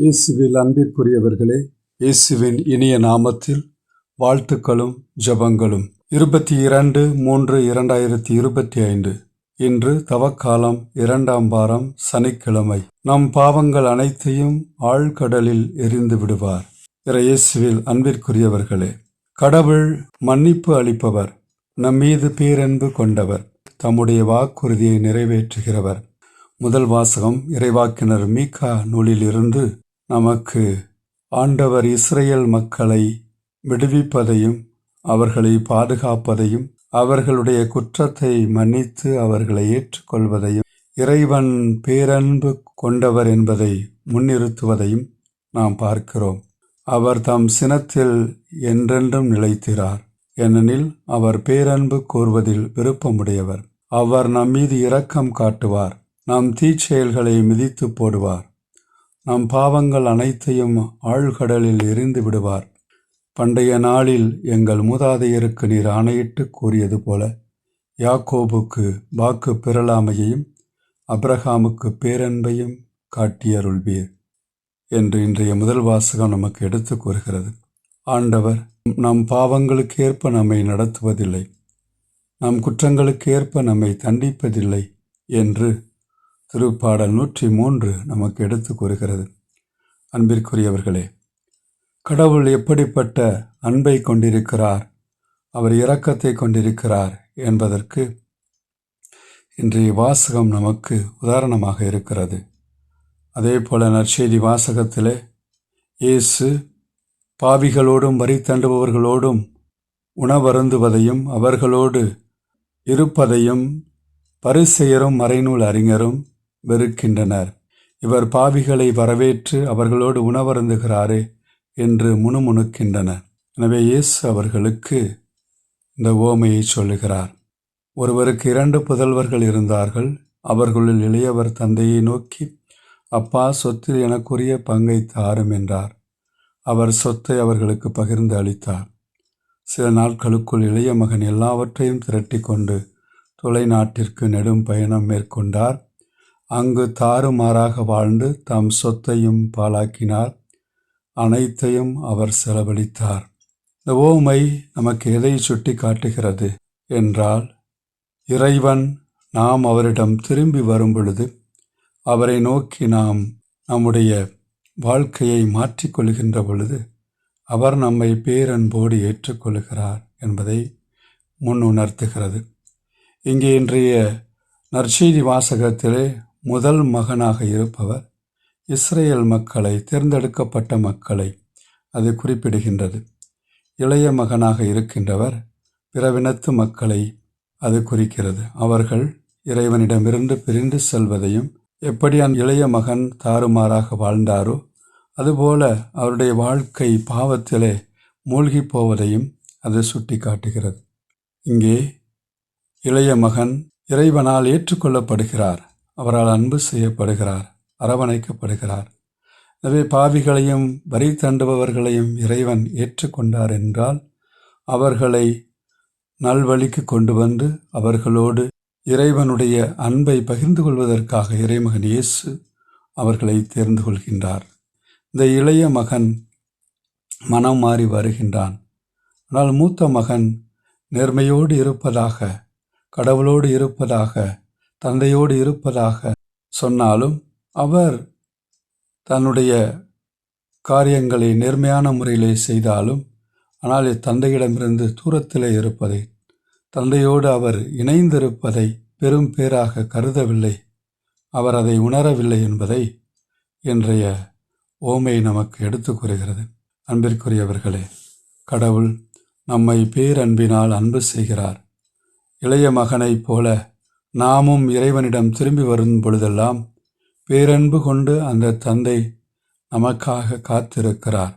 இயேசுவில் அன்பிற்குரியவர்களே, இயேசுவின் இனிய நாமத்தில் வாழ்த்துக்களும் ஜெபங்களும். 22/3/2025 இன்று தவக்காலம் 2ஆம் வாரம் சனிக்கிழமை. நம் பாவங்கள் அனைத்தையும் ஆழ்கடலில் எறிந்து விடுவார். இயேசுவில் அன்பிற்குரியவர்களே, கடவுள் மன்னிப்பு அளிப்பவர், நம்மீது பேரன்பு கொண்டவர், தம்முடைய வாக்குறுதியை நிறைவேற்றுகிறவர். முதல் வாசகம் இறைவாக்கினர் மீகா நூலிலிருந்து நமக்கு ஆண்டவர் இஸ்ரேல் மக்களை விடுவிப்பதையும் அவர்களை பாதுகாப்பதையும் அவர்களுடைய குற்றத்தை மன்னித்து அவர்களை ஏற்றுக்கொள்வதையும் இறைவன் பேரன்பு கொண்டவர் என்பதை முன்னிறுத்துவதையும் நாம் பார்க்கிறோம். அவர் தம் சினத்தில் என்றென்றும் நிலைத்திரார், ஏனெனில் அவர் பேரன்பு கூர்வதில் விருப்பமுடையவர். அவர் நம்மீது இரக்கம் காட்டுவார், நம் தீச்செயல்களை மிதித்து போடுவார், நம் பாவங்கள் அனைத்தையும் ஆழ்கடலில் எறிந்து விடுவார். பண்டைய நாளில் எங்கள் மூதாதையருக்கு நீர் ஆணையிட்டு கூறியது போல யாக்கோபுக்கு வாக்கு பெறலாமையையும் அப்ரஹாமுக்கு பேரன்பையும் காட்டியருள்வீர் என்று இன்றைய முதல் வாசகம் நமக்கு எடுத்து கூறுகிறது. ஆண்டவர் நம் பாவங்களுக்கு ஏற்ப நம்மை நடத்துவதில்லை, நம் குற்றங்களுக்கு ஏற்ப நம்மை தண்டிப்பதில்லை என்று திருப்பாடல் 103 நமக்கு எடுத்து கூறுகிறது. அன்பிற்குரியவர்களே, கடவுள் எப்படிப்பட்ட அன்பை கொண்டிருக்கிறார், அவர் இரக்கத்தை கொண்டிருக்கிறார் என்பதற்கு இன்றைய வாசகம் நமக்கு உதாரணமாக இருக்கிறது. அதே போல நற்செய்தி வாசகத்திலே இயேசு பாவிகளோடும் வரி தண்டுபவர்களோடும் உணவருந்துவதையும் அவர்களோடு இருப்பதையும் பரிசேயரும் மறைநூல் அறிஞரும் வெறுக்கின்றனர். இவர் பாவிகளை வரவேற்று அவர்களோடு உணவருந்துகிறாரே என்று முணுமுணுக்கின்றனர். எனவே இயேசு அவர்களுக்கு இந்த உவமையை சொல்லுகிறார். ஒருவருக்கு 2 புதல்வர்கள் இருந்தார்கள். அவர்களுள் இளையவர் தந்தையை நோக்கி, அப்பா, சொத்தில் எனக்குரிய பங்கை தாரும் என்றார். அவர் சொத்தை அவர்களுக்கு பகிர்ந்து அளித்தார். சில நாட்களுக்குள் இளைய மகன் எல்லாவற்றையும் திரட்டி கொண்டு தொலைநாட்டிற்கு நெடும் பயணம் மேற்கொண்டார். அங்கு தாறுமாறாக வாழ்ந்து தம் சொத்தையும் பாழாக்கினார். அனைத்தையும் அவர் செலவழித்தார். இந்த உவமை நமக்கு எதை சுட்டி காட்டுகிறது என்றால், இறைவன் நாம் அவரிடம் திரும்பி வரும் பொழுது அவரை நோக்கி நாம் நம்முடைய வாழ்க்கையை மாற்றிக்கொள்கின்ற பொழுது அவர் நம்மை பேரன்போடு ஏற்றுக்கொள்கிறார் என்பதை முன்னுணர்த்துகிறது. இங்கே இன்றைய நற்செய்தி வாசகத்திலே முதல் மகனாக இருப்பவர் இஸ்ரேல் மக்களை, தேர்ந்தெடுக்கப்பட்ட மக்களை அது குறிப்பிடுகின்றது. இளைய மகனாக இருக்கின்றவர் பிறவினத்து மக்களை அது குறிக்கிறது. அவர்கள் இறைவனிடமிருந்து பிரிந்து செல்வதையும், எப்படி அந்த இளைய மகன் தாறுமாறாக வாழ்ந்தாரோ அதுபோல அவருடைய வாழ்க்கை பாவத்திலே மூழ்கி போவதையும் அது சுட்டி காட்டுகிறது. இங்கே இளைய மகன் இறைவனால் ஏற்றுக்கொள்ளப்படுகிறார், அவரால் அன்பு செய்யப்படுகிறார், அரவணைக்கப்படுகிறார். எனவே பாவிகளையும் வரி தண்டுபவர்களையும் இறைவன் ஏற்றுக்கொண்டார் என்றால் அவர்களை நல்வழிக்கு கொண்டு வந்து அவர்களோடு இறைவனுடைய அன்பை பகிர்ந்து கொள்வதற்காக இறைமகன் இயேசு அவர்களை தேர்ந்து கொள்கின்றார். இந்த இளைய மகன் மனம் மாறி வருகின்றான். ஆனால் மூத்த மகன் நேர்மையோடு இருப்பதாக, கடவுளோடு இருப்பதாக, தந்தையோடு இருப்பதாக சொன்னாலும் அவர் தன்னுடைய காரியங்களை நேர்மையான முறையிலே செய்தாலும், ஆனால் தந்தையிடமிருந்து தூரத்திலே இருப்பதை, தந்தையோடு அவர் இணைந்திருப்பதை பெரும் பேராக கருதவில்லை, அவர் அதை உணரவில்லை என்பதை இன்றைய ஓமை நமக்கு எடுத்து கூறுகிறது. அன்பிற்குரியவர்களே, கடவுள் நம்மை பேரன்பினால் அன்பு செய்கிறார். இளைய மகனைப் போல நாமும் இறைவனிடம் திரும்பி வரும் பொழுதெல்லாம் பேரன்பு கொண்டு அந்த தந்தை நமக்காக காத்திருக்கிறார்.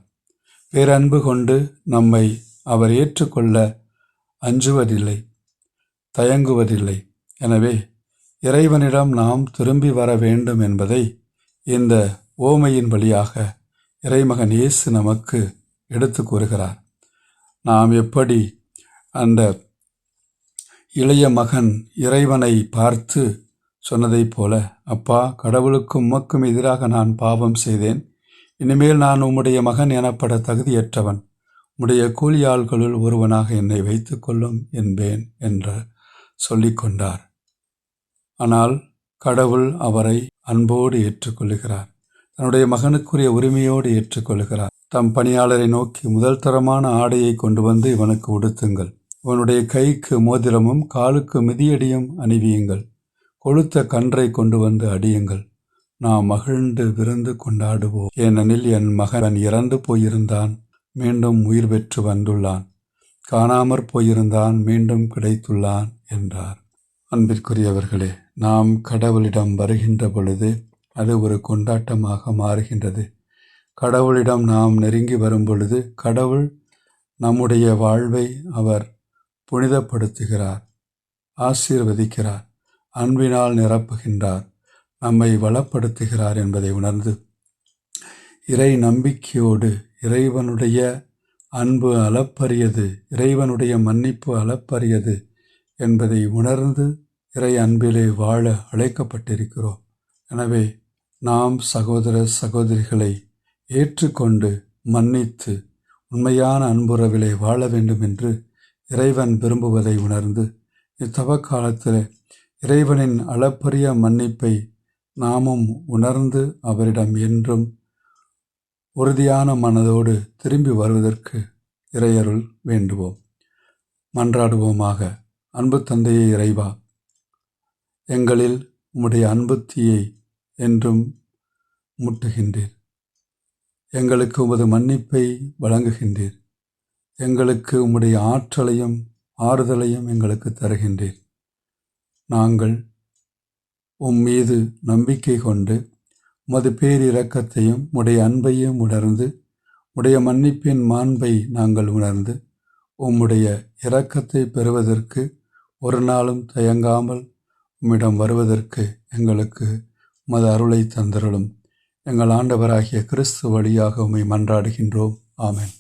பேரன்பு கொண்டு நம்மை அவர் ஏற்றுக்கொள்ள அஞ்சுவதில்லை, தயங்குவதில்லை. எனவே இறைவனிடம் நாம் திரும்பி வர வேண்டும் என்பதை இந்த ஓமையின் வழியாக இறைமகன் இயேசு நமக்கு எடுத்து கூறுகிறார். நாம் எப்படி அந்த இளைய மகன் இறைவனை பார்த்து சொன்னதைப் போல, அப்பா, கடவுளுக்கும் உமக்கும் எதிராக நான் பாவம் செய்தேன், இனிமேல் நான் உம்முடைய மகன் எனப்பட தகுதியற்றவன். உம்முடைய கூலியாள்களுள் ஒருவனாக என்னை வைத்து கொள்ளும் என்பேன் என்று சொல்லிக் கொண்டார். ஆனால் கடவுள் அவரை அன்போடு ஏற்றுக்கொள்கிறார். தன்னுடைய மகனுக்குரிய உரிமையோடு ஏற்றுக்கொள்கிறார். தம் பணியாளரை நோக்கி, முதல் தரமான ஆடையை கொண்டு வந்து இவனுக்கு உடுத்துங்கள். இவனுடைய கைக்கு மோதிரமும் காலுக்கு மிதியடியும் அணிவியுங்கள். கொழுத்த கன்றை கொண்டு வந்து அடியுங்கள். நாம் மகிழ்ந்து விருந்து கொண்டாடுவோம். ஏனெனில் என் மகன் இறந்து போயிருந்தான், மீண்டும் உயிர் பெற்று வந்துள்ளான். காணாமற் போயிருந்தான், மீண்டும் கிடைத்துள்ளான் என்றார். அன்பிற்குரியவர்களே, நாம் கடவுளிடம் வருகின்ற பொழுது அது ஒரு கொண்டாட்டமாக மாறுகின்றது. கடவுளிடம் நாம் நெருங்கி வரும் பொழுது கடவுள் நம்முடைய வாழ்வை அவர் புனிதப்படுத்துகிறார், ஆசீர்வதிக்கிறார், அன்பினால் நிரப்புகின்றார், நம்மை வளப்படுத்துகிறார் என்பதை உணர்ந்து இறை நம்பிக்கையோடு இறைவனுடைய அன்பு அளப்பரியது, இறைவனுடைய மன்னிப்பு அளப்பரியது என்பதை உணர்ந்து இறை அன்பிலே வாழ அழைக்கப்பட்டிருக்கிறோம். எனவே நாம் சகோதர சகோதரிகளை ஏற்றுக்கொண்டு மன்னித்து உண்மையான அன்புறவிலே வாழ வேண்டும் என்று இறைவன் விரும்புவதை உணர்ந்து இத்தவ காலத்தில் இறைவனின் அளப்பரிய மன்னிப்பை நாமும் உணர்ந்து அவரிடம் என்றும் உறுதியான மனதோடு திரும்பி வருவதற்கு இறையருள் வேண்டுவோம். மன்றாடுவோமாக. அன்பு தந்தையே இறைவா, எங்களில் உம்முடைய அன்பு தீயை என்றும் முட்டுகின்றீர். எங்களுக்கு உமது மன்னிப்பை வழங்குகின்றீர். எங்களுக்கு உம்முடைய ஆற்றலையும் ஆறுதலையும் எங்களுக்கு தருகின்றீர். நாங்கள் மீது நம்பிக்கை கொண்டு உமது பேரிரக்கத்தையும் உடைய அன்பையும் உணர்ந்து உடைய மன்னிப்பின் மாண்பை நாங்கள் உணர்ந்து உம்முடைய இரக்கத்தை பெறுவதற்கு ஒரு நாளும் தயங்காமல் உம்மிடம் வருவதற்கு எங்களுக்கு உமது அருளை தந்தருளும். எங்கள் ஆண்டவராகிய கிறிஸ்து வழியாக உம்மை மன்றாடுகின்றோம். ஆமென்.